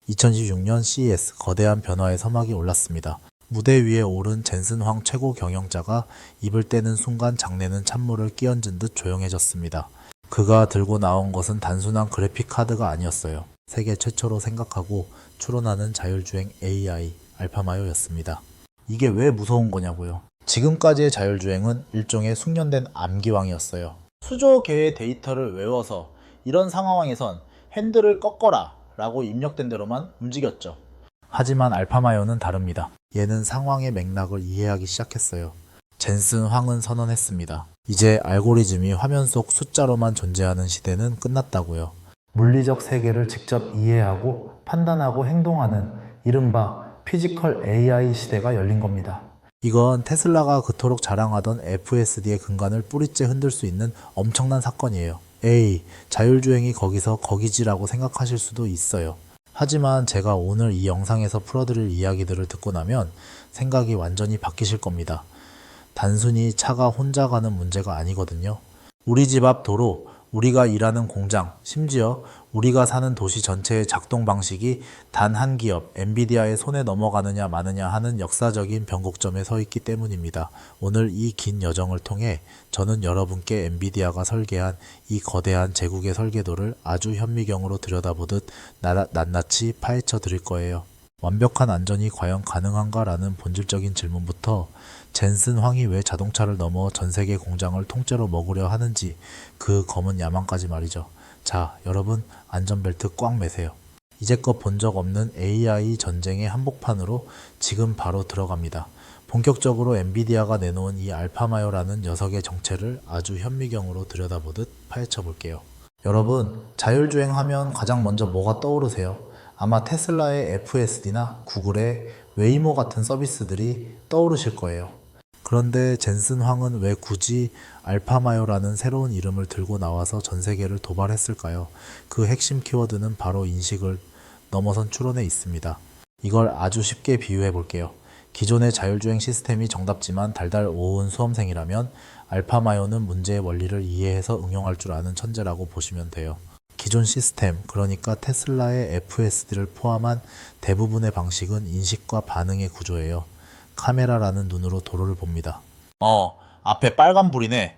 2016년 CES 거대한 변화의 서막이 올랐습니다. 무대 위에 오른 젠슨 황 최고 경영자가 입을 떼는 순간 장내는 찬물을 끼얹은 듯 조용해졌습니다. 그가 들고 나온 것은 단순한 그래픽 카드가 아니었어요. 세계 최초로 생각하고 추론하는 자율주행 AI 알파마요였습니다. 이게 왜 무서운 거냐고요. 지금까지의 자율주행은 일종의 숙련된 암기왕이었어요. 수조 개의 데이터를 외워서 이런 상황에선 핸들을 꺾어라 라고 입력된 대로만 움직였죠. 하지만 알파마요는 다릅니다. 얘는 상황의 맥락을 이해하기 시작했어요. 젠슨 황은 선언했습니다. 이제 알고리즘이 화면 속 숫자로만 존재하는 시대는 끝났다고요. 물리적 세계를 직접 이해하고 판단하고 행동하는 이른바 피지컬 AI 시대가 열린 겁니다. 이건 테슬라가 그토록 자랑하던 FSD의 근간을 뿌리째 흔들 수 있는 엄청난 사건이에요. 에이, 자율주행이 거기서 거기지라고 생각하실 수도 있어요. 하지만 제가 오늘 이 영상에서 풀어드릴 이야기들을 듣고 나면 생각이 완전히 바뀌실 겁니다. 단순히 차가 혼자 가는 문제가 아니거든요. 우리 집 앞 도로, 우리가 일하는 공장, 심지어 우리가 사는 도시 전체의 작동 방식이 단 한 기업, 엔비디아의 손에 넘어가느냐 마느냐 하는 역사적인 변곡점에 서 있기 때문입니다. 오늘 이 긴 여정을 통해 저는 여러분께 엔비디아가 설계한 이 거대한 제국의 설계도를 아주 현미경으로 들여다보듯 낱낱이 파헤쳐 드릴 거예요. 완벽한 안전이 과연 가능한가라는 본질적인 질문부터 젠슨 황이 왜 자동차를 넘어 전 세계 공장을 통째로 먹으려 하는지 그 검은 야망까지 말이죠. 자, 여러분 안전벨트 꽉 매세요. 이제껏 본 적 없는 AI 전쟁의 한복판으로 지금 바로 들어갑니다. 본격적으로 엔비디아가 내놓은 이 알파마요라는 녀석의 정체를 아주 현미경으로 들여다보듯 파헤쳐 볼게요. 여러분, 자율주행하면 가장 먼저 뭐가 떠오르세요? 아마 테슬라의 FSD나 구글의 웨이모 같은 서비스들이 떠오르실 거예요. 그런데 젠슨 황은 왜 굳이 알파마요라는 새로운 이름을 들고 나와서 전 세계를 도발했을까요? 그 핵심 키워드는 바로 인식을 넘어선 추론에 있습니다. 이걸 아주 쉽게 비유해 볼게요. 기존의 자율주행 시스템이 정답지만 달달 오은 수험생이라면 알파마요는 문제의 원리를 이해해서 응용할 줄 아는 천재라고 보시면 돼요. 기존 시스템, 그러니까 테슬라의 FSD를 포함한 대부분의 방식은 인식과 반응의 구조예요. 카메라라는 눈으로 도로를 봅니다. 앞에 빨간불이네.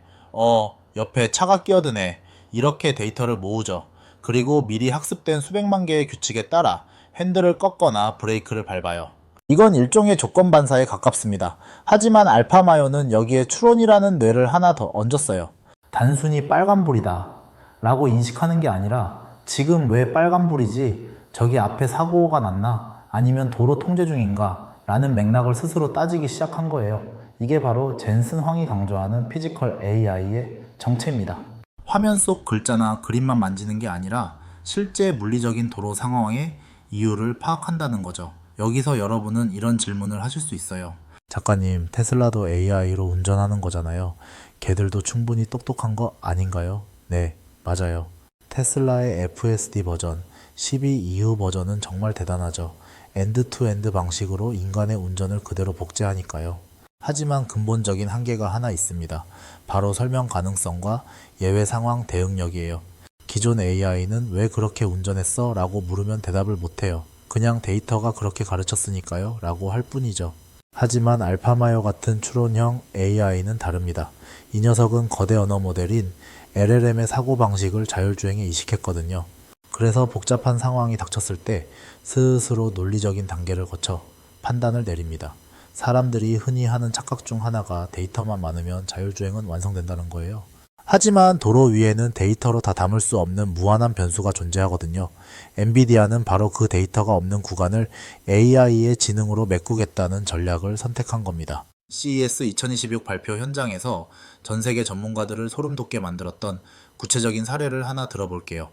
옆에 차가 끼어드네. 이렇게 데이터를 모으죠. 그리고 미리 학습된 수백만 개의 규칙에 따라 핸들을 꺾거나 브레이크를 밟아요. 이건 일종의 조건 반사에 가깝습니다. 하지만 알파마요는 여기에 추론이라는 뇌를 하나 더 얹었어요. 단순히 빨간불이다 라고 인식하는 게 아니라 지금 왜 빨간불이지? 저기 앞에 사고가 났나? 아니면 도로 통제 중인가? 라는 맥락을 스스로 따지기 시작한 거예요. 이게 바로 젠슨 황이 강조하는 피지컬 AI의 정체입니다. 화면 속 글자나 그림만 만지는 게 아니라 실제 물리적인 도로 상황의 이유를 파악한다는 거죠. 여기서 여러분은 이런 질문을 하실 수 있어요. 작가님, 테슬라도 AI로 운전하는 거잖아요. 걔들도 충분히 똑똑한 거 아닌가요? 네, 맞아요. 테슬라의 FSD 버전, 12 이후 버전은 정말 대단하죠. 엔드-투-엔드 방식으로 인간의 운전을 그대로 복제하니까요. 하지만 근본적인 한계가 하나 있습니다. 바로 설명 가능성과 예외 상황 대응력이에요. 기존 AI는 왜 그렇게 운전했어? 라고 물으면 대답을 못해요. 그냥 데이터가 그렇게 가르쳤으니까요 라고 할 뿐이죠. 하지만 알파마요 같은 추론형 AI는 다릅니다. 이 녀석은 거대 언어 모델인 LLM의 사고방식을 자율주행에 이식했거든요. 그래서 복잡한 상황이 닥쳤을 때 스스로 논리적인 단계를 거쳐 판단을 내립니다. 사람들이 흔히 하는 착각 중 하나가 데이터만 많으면 자율주행은 완성된다는 거예요. 하지만 도로 위에는 데이터로 다 담을 수 없는 무한한 변수가 존재하거든요. 엔비디아는 바로 그 데이터가 없는 구간을 AI의 지능으로 메꾸겠다는 전략을 선택한 겁니다. CES 2026 발표 현장에서 전 세계 전문가들을 소름 돋게 만들었던 구체적인 사례를 하나 들어볼게요.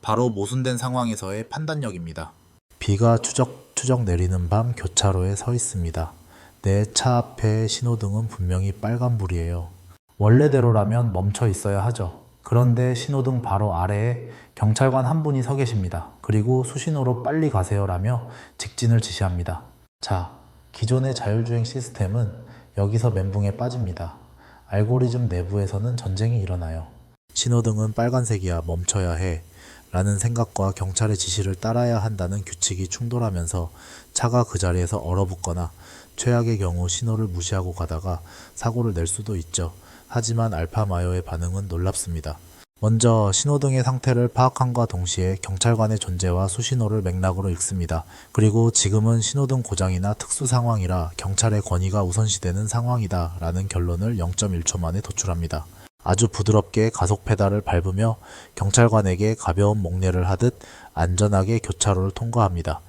바로 모순된 상황에서의 판단력입니다. 비가 추적추적 내리는 밤 교차로에 서 있습니다. 내 차 앞에 신호등은 분명히 빨간불이에요. 원래대로라면 멈춰 있어야 하죠. 그런데 신호등 바로 아래에 경찰관 한 분이 서 계십니다. 그리고 수신호로 빨리 가세요라며 직진을 지시합니다. 자, 기존의 자율주행 시스템은 여기서 멘붕에 빠집니다. 알고리즘 내부에서는 전쟁이 일어나요. 신호등은 빨간색이야, 멈춰야 해 라는 생각과 경찰의 지시를 따라야 한다는 규칙이 충돌하면서 차가 그 자리에서 얼어붙거나 최악의 경우 신호를 무시하고 가다가 사고를 낼 수도 있죠. 하지만 알파마요의 반응은 놀랍습니다. 먼저 신호등의 상태를 파악함과 동시에 경찰관의 존재와 수신호를 맥락으로 읽습니다. 그리고 지금은 신호등 고장이나 특수 상황이라 경찰의 권위가 우선시되는 상황이다 라는 결론을 0.1초 만에 도출합니다. 아주 부드럽게 가속 페달을 밟으며 경찰관에게 가벼운 목례를 하듯 안전하게 교차로를 통과합니다.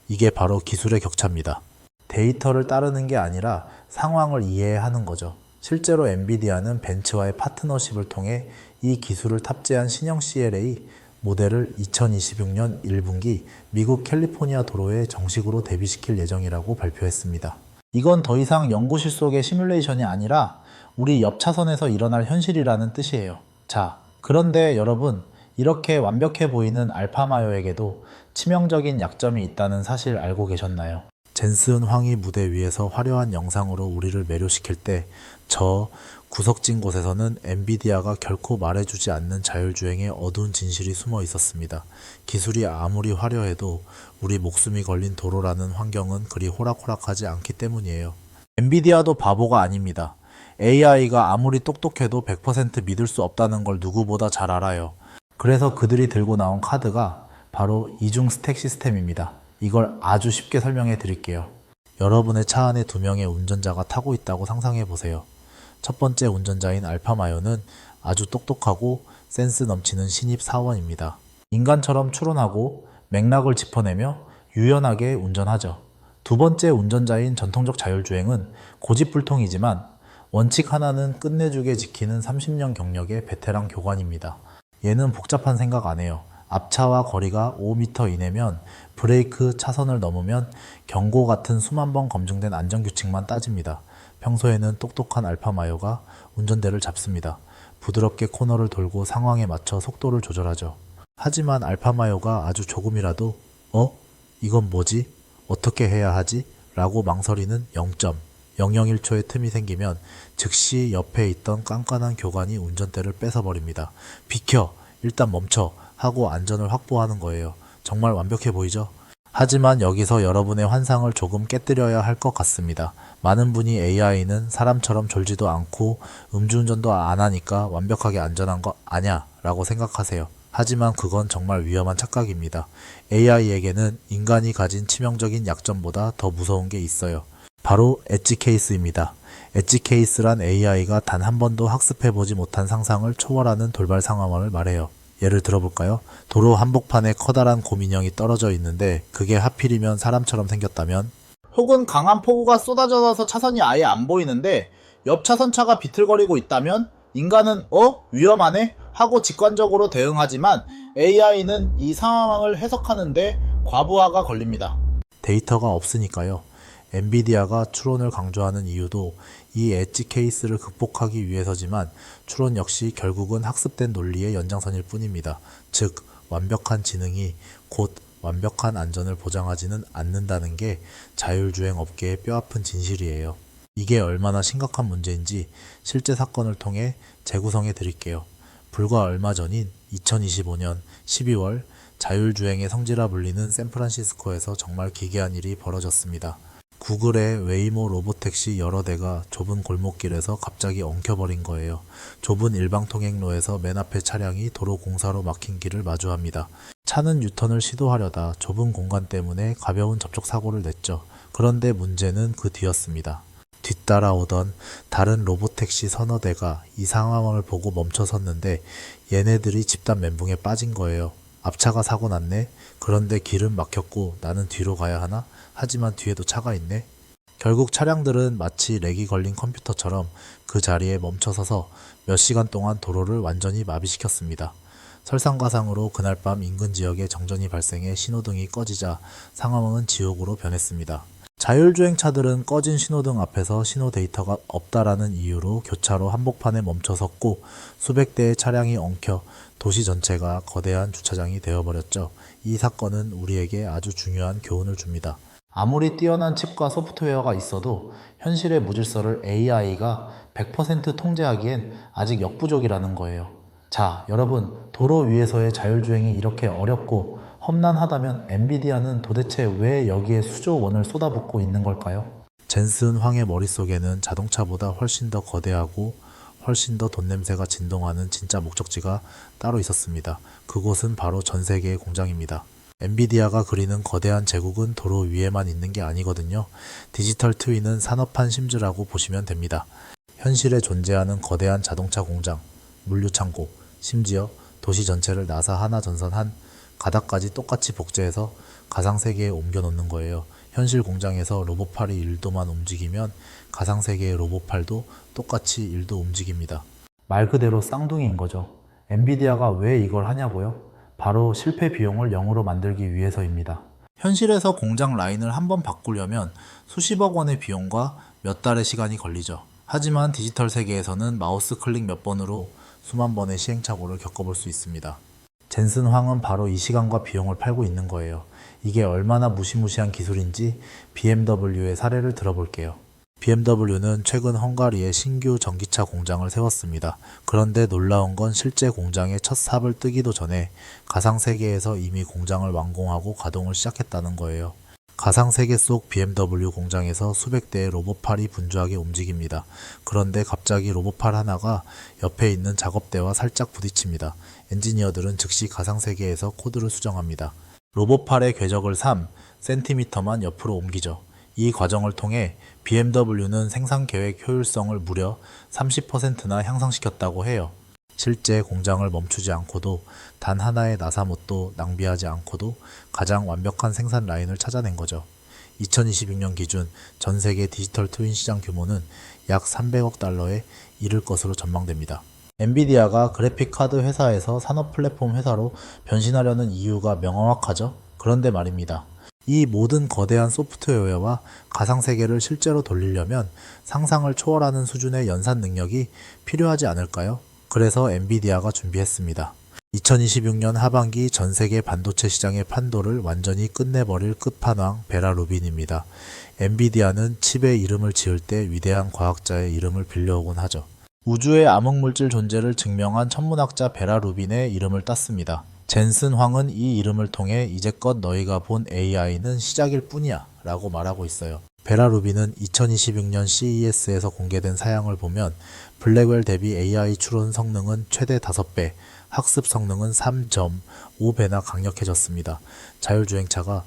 이게 바로 기술의 격차입니다. 데이터를 따르는 게 아니라 상황을 이해하는 거죠. 실제로 엔비디아는 벤츠와의 파트너십을 통해 이 기술을 탑재한 신형 CLA 모델을 2026년 1분기 미국 캘리포니아 도로에 정식으로 데뷔시킬 예정이라고 발표했습니다. 이건 더 이상 연구실 속의 시뮬레이션이 아니라 우리 옆 차선에서 일어날 현실이라는 뜻이에요. 자, 그런데 여러분, 이렇게 완벽해 보이는 알파마요에게도 치명적인 약점이 있다는 사실 알고 계셨나요? 젠슨 황이 무대 위에서 화려한 영상으로 우리를 매료시킬 때 저 구석진 곳에서는 엔비디아가 결코 말해주지 않는 자율주행의 어두운 진실이 숨어 있었습니다. 기술이 아무리 화려해도 우리 목숨이 걸린 도로라는 환경은 그리 호락호락하지 않기 때문이에요. 엔비디아도 바보가 아닙니다. AI가 아무리 똑똑해도 100% 믿을 수 없다는 걸 누구보다 잘 알아요. 그래서 그들이 들고 나온 카드가 바로 이중 스택 시스템입니다. 이걸 아주 쉽게 설명해 드릴게요. 여러분의 차 안에 2명의 운전자가 타고 있다고 상상해 보세요. 첫 번째 운전자인 알파마요는 아주 똑똑하고 센스 넘치는 신입 사원입니다. 인간처럼 추론하고 맥락을 짚어내며 유연하게 운전하죠. 두 번째 운전자인 전통적 자율주행은 고집불통이지만 원칙 하나는 끝내주게 지키는 30년 경력의 베테랑 교관입니다. 얘는 복잡한 생각 안 해요. 앞차와 거리가 5m 이내면 브레이크, 차선을 넘으면 경고 같은 수만 번 검증된 안전규칙만 따집니다. 평소에는 똑똑한 알파마요가 운전대를 잡습니다. 부드럽게 코너를 돌고 상황에 맞춰 속도를 조절하죠. 하지만 알파마요가 아주 조금이라도 이건 뭐지? 어떻게 해야 하지? 라고 망설이는 0.001초의 틈이 생기면 즉시 옆에 있던 깐깐한 교관이 운전대를 뺏어버립니다. 비켜! 일단 멈춰! 하고 안전을 확보하는 거예요. 정말 완벽해 보이죠? 하지만 여기서 여러분의 환상을 조금 깨뜨려야 할 것 같습니다. 많은 분이 AI는 사람처럼 졸지도 않고 음주운전도 안 하니까 완벽하게 안전한 거 아냐 라고 생각하세요. 하지만 그건 정말 위험한 착각입니다. AI에게는 인간이 가진 치명적인 약점보다 더 무서운 게 있어요. 바로 엣지 케이스입니다. 엣지 케이스란 AI가 단 한 번도 학습해보지 못한 상상을 초월하는 돌발 상황을 말해요. 예를 들어볼까요? 도로 한복판에 커다란 곰인형이 떨어져 있는데 그게 하필이면 사람처럼 생겼다면, 혹은 강한 폭우가 쏟아져서 차선이 아예 안 보이는데 옆 차선차가 비틀거리고 있다면 인간은 위험하네? 하고 직관적으로 대응하지만 AI는 이 상황을 해석하는데 과부하가 걸립니다. 데이터가 없으니까요. 엔비디아가 추론을 강조하는 이유도 이 엣지 케이스를 극복하기 위해서지만 추론 역시 결국은 학습된 논리의 연장선일 뿐입니다. 즉, 완벽한 지능이 곧 완벽한 안전을 보장하지는 않는다는 게 자율주행 업계의 뼈아픈 진실이에요. 이게 얼마나 심각한 문제인지 실제 사건을 통해 재구성해 드릴게요. 불과 얼마 전인 2025년 12월 자율주행의 성지라 불리는 샌프란시스코에서 정말 기괴한 일이 벌어졌습니다. 구글의 웨이모 로보택시 여러 대가 좁은 골목길에서 갑자기 엉켜버린 거예요. 좁은 일방통행로에서 맨 앞에 차량이 도로 공사로 막힌 길을 마주합니다. 차는 유턴을 시도하려다 좁은 공간 때문에 가벼운 접촉 사고를 냈죠. 그런데 문제는 그 뒤였습니다. 뒤따라오던 다른 로보택시 서너 대가 이 상황을 보고 멈춰섰는데 얘네들이 집단 멘붕에 빠진 거예요. 앞차가 사고 났네? 그런데 길은 막혔고 나는 뒤로 가야 하나? 하지만 뒤에도 차가 있네? 결국 차량들은 마치 렉이 걸린 컴퓨터처럼 그 자리에 멈춰서서 몇 시간 동안 도로를 완전히 마비시켰습니다. 설상가상으로 그날 밤 인근 지역에 정전이 발생해 신호등이 꺼지자 상황은 지옥으로 변했습니다. 자율주행 차들은 꺼진 신호등 앞에서 신호 데이터가 없다라는 이유로 교차로 한복판에 멈춰섰고 수백 대의 차량이 엉켜 도시 전체가 거대한 주차장이 되어버렸죠. 이 사건은 우리에게 아주 중요한 교훈을 줍니다. 아무리 뛰어난 칩과 소프트웨어가 있어도 현실의 무질서를 AI가 100% 통제하기엔 아직 역부족이라는 거예요. 자, 여러분, 도로 위에서의 자율주행이 이렇게 어렵고 험난하다면 엔비디아는 도대체 왜 여기에 수조 원을 쏟아붓고 있는 걸까요? 젠슨 황의 머릿속에는 자동차보다 훨씬 더 거대하고 훨씬 더 돈 냄새가 진동하는 진짜 목적지가 따로 있었습니다. 그곳은 바로 전 세계의 공장입니다. 엔비디아가 그리는 거대한 제국은 도로 위에만 있는 게 아니거든요. 디지털 트윈은 산업한 심즈라고 보시면 됩니다. 현실에 존재하는 거대한 자동차 공장, 물류 창고, 심지어 도시 전체를 나사 하나 전선 한 가닥까지 똑같이 복제해서 가상세계에 옮겨놓는 거예요. 현실 공장에서 로봇팔이 1도만 움직이면 가상세계의 로봇팔도 똑같이 1도 움직입니다. 말 그대로 쌍둥이인 거죠. 엔비디아가 왜 이걸 하냐고요? 바로 실패 비용을 0으로 만들기 위해서입니다. 현실에서 공장 라인을 한번 바꾸려면 수십억 원의 비용과 몇 달의 시간이 걸리죠. 하지만 디지털 세계에서는 마우스 클릭 몇 번으로 수만 번의 시행착오를 겪어볼 수 있습니다. 젠슨 황은 바로 이 시간과 비용을 팔고 있는 거예요. 이게 얼마나 무시무시한 기술인지 BMW의 사례를 들어볼게요. BMW는 최근 헝가리에 신규 전기차 공장을 세웠습니다. 그런데 놀라운 건 실제 공장에 첫 삽을 뜨기도 전에 가상세계에서 이미 공장을 완공하고 가동을 시작했다는 거예요. 가상세계 속 BMW 공장에서 수백 대의 로봇팔이 분주하게 움직입니다. 그런데 갑자기 로봇팔 하나가 옆에 있는 작업대와 살짝 부딪힙니다. 엔지니어들은 즉시 가상세계에서 코드를 수정합니다. 로봇팔의 궤적을 3cm만 옆으로 옮기죠. 이 과정을 통해 BMW는 생산 계획 효율성을 무려 30%나 향상시켰다고 해요. 실제 공장을 멈추지 않고도 단 하나의 나사못도 낭비하지 않고도 가장 완벽한 생산 라인을 찾아낸 거죠. 2026년 기준 전 세계 디지털 트윈 시장 규모는 약 300억 달러에 이를 것으로 전망됩니다. 엔비디아가 그래픽 카드 회사에서 산업 플랫폼 회사로 변신하려는 이유가 명확하죠? 그런데 말입니다. 이 모든 거대한 소프트웨어와 가상세계를 실제로 돌리려면 상상을 초월하는 수준의 연산 능력이 필요하지 않을까요? 그래서 엔비디아가 준비했습니다. 2026년 하반기 전 세계 반도체 시장의 판도를 완전히 끝내버릴 끝판왕 베라 루빈입니다. 엔비디아는 칩의 이름을 지을 때 위대한 과학자의 이름을 빌려오곤 하죠. 우주의 암흑물질 존재를 증명한 천문학자 베라 루빈의 이름을 땄습니다. 젠슨 황은 이 이름을 통해 이제껏 너희가 본 AI는 시작일 뿐이야 라고 말하고 있어요. 베라 루빈은 2026년 CES에서 공개된 사양을 보면 블랙웰 대비 AI 추론 성능은 최대 5배, 학습 성능은 3.5배나 강력해졌습니다. 자율주행차가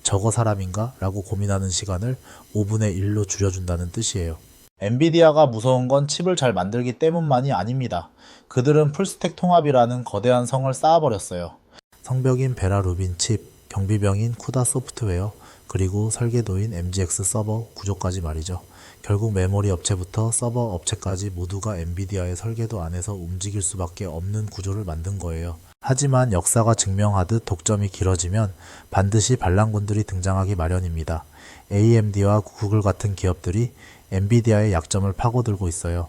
저거 사람인가? 라고 고민하는 시간을 5분의 1로 줄여준다는 뜻이에요. 엔비디아가 무서운 건 칩을 잘 만들기 때문만이 아닙니다. 그들은 풀스택 통합이라는 거대한 성을 쌓아버렸어요. 성벽인 베라 루빈 칩, 경비병인 쿠다 소프트웨어, 그리고 설계도인 MGX 서버 구조까지 말이죠. 결국 메모리 업체부터 서버 업체까지 모두가 엔비디아의 설계도 안에서 움직일 수밖에 없는 구조를 만든 거예요. 하지만 역사가 증명하듯 독점이 길어지면 반드시 반란군들이 등장하기 마련입니다. AMD와 구글 같은 기업들이 엔비디아의 약점을 파고들고 있어요.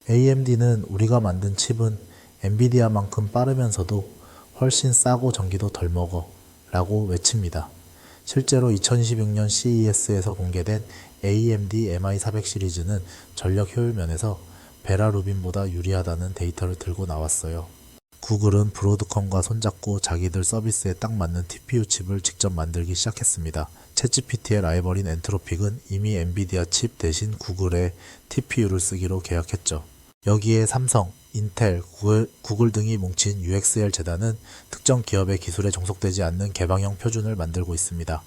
AMD는 우리가 만든 칩은 엔비디아만큼 빠르면서도 훨씬 싸고 전기도 덜 먹어 라고 외칩니다. 실제로 2026년 CES에서 공개된 AMD MI400 시리즈는 전력 효율 면에서 베라 루빈보다 유리하다는 데이터를 들고 나왔어요. 구글은 브로드컴과 손잡고 자기들 서비스에 딱 맞는 TPU 칩을 직접 만들기 시작했습니다. 챗GPT의 라이벌인 엔트로픽은 이미 엔비디아 칩 대신 구글의 TPU를 쓰기로 계약했죠. 여기에 삼성, 인텔, 구글 등이 뭉친 UXL 재단은 특정 기업의 기술에 종속되지 않는 개방형 표준을 만들고 있습니다.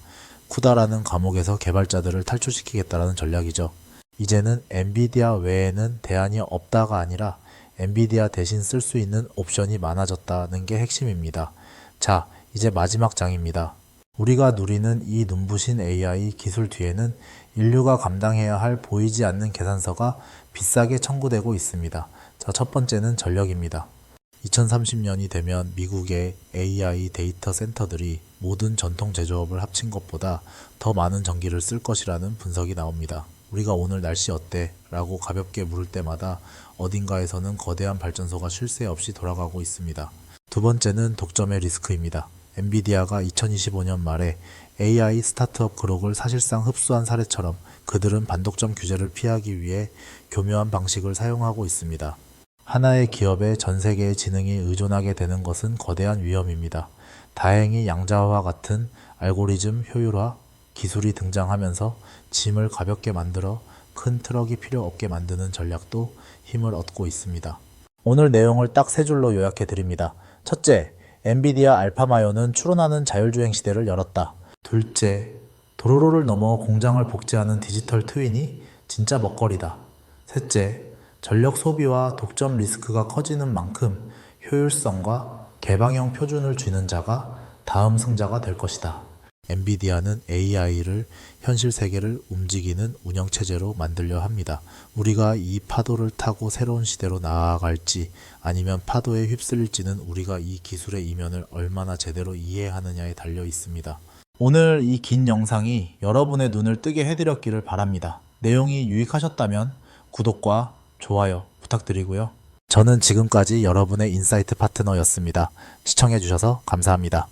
쿠다라는 감옥에서 개발자들을 탈출시키겠다는 전략이죠. 이제는 엔비디아 외에는 대안이 없다가 아니라 엔비디아 대신 쓸 수 있는 옵션이 많아졌다는 게 핵심입니다. 자, 이제 마지막 장입니다. 우리가 누리는 이 눈부신 AI 기술 뒤에는 인류가 감당해야 할 보이지 않는 계산서가 비싸게 청구되고 있습니다. 자, 첫 번째는 전력입니다. 2030년이 되면 미국의 AI 데이터 센터들이 모든 전통 제조업을 합친 것보다 더 많은 전기를 쓸 것이라는 분석이 나옵니다. 우리가 오늘 날씨 어때? 라고 가볍게 물을 때마다 어딘가에서는 거대한 발전소가 쉴 새 없이 돌아가고 있습니다. 두 번째는 독점의 리스크입니다. 엔비디아가 2025년 말에 AI 스타트업 그룹을 사실상 흡수한 사례처럼 그들은 반독점 규제를 피하기 위해 교묘한 방식을 사용하고 있습니다. 하나의 기업에 전 세계의 지능이 의존하게 되는 것은 거대한 위험입니다. 다행히 양자와 같은 알고리즘 효율화 기술이 등장하면서 짐을 가볍게 만들어 큰 트럭이 필요 없게 만드는 전략도 힘을 얻고 있습니다. 오늘 내용을 딱 세 줄로 요약해 드립니다. 첫째, 엔비디아 알파마요는 추론하는 자율주행 시대를 열었다. 둘째, 도로로를 넘어 공장을 복제하는 디지털 트윈이 진짜 먹거리다. 셋째, 전력 소비와 독점 리스크가 커지는 만큼 효율성과 개방형 표준을 쥐는 자가 다음 승자가 될 것이다. 엔비디아는 AI를 현실 세계를 움직이는 운영체제로 만들려 합니다. 우리가 이 파도를 타고 새로운 시대로 나아갈지 아니면 파도에 휩쓸릴지는 우리가 이 기술의 이면을 얼마나 제대로 이해하느냐에 달려 있습니다. 오늘 이 긴 영상이 여러분의 눈을 뜨게 해드렸기를 바랍니다. 내용이 유익하셨다면 구독과 좋아요 부탁드리고요. 저는 지금까지 여러분의 인사이트 파트너였습니다. 시청해주셔서 감사합니다.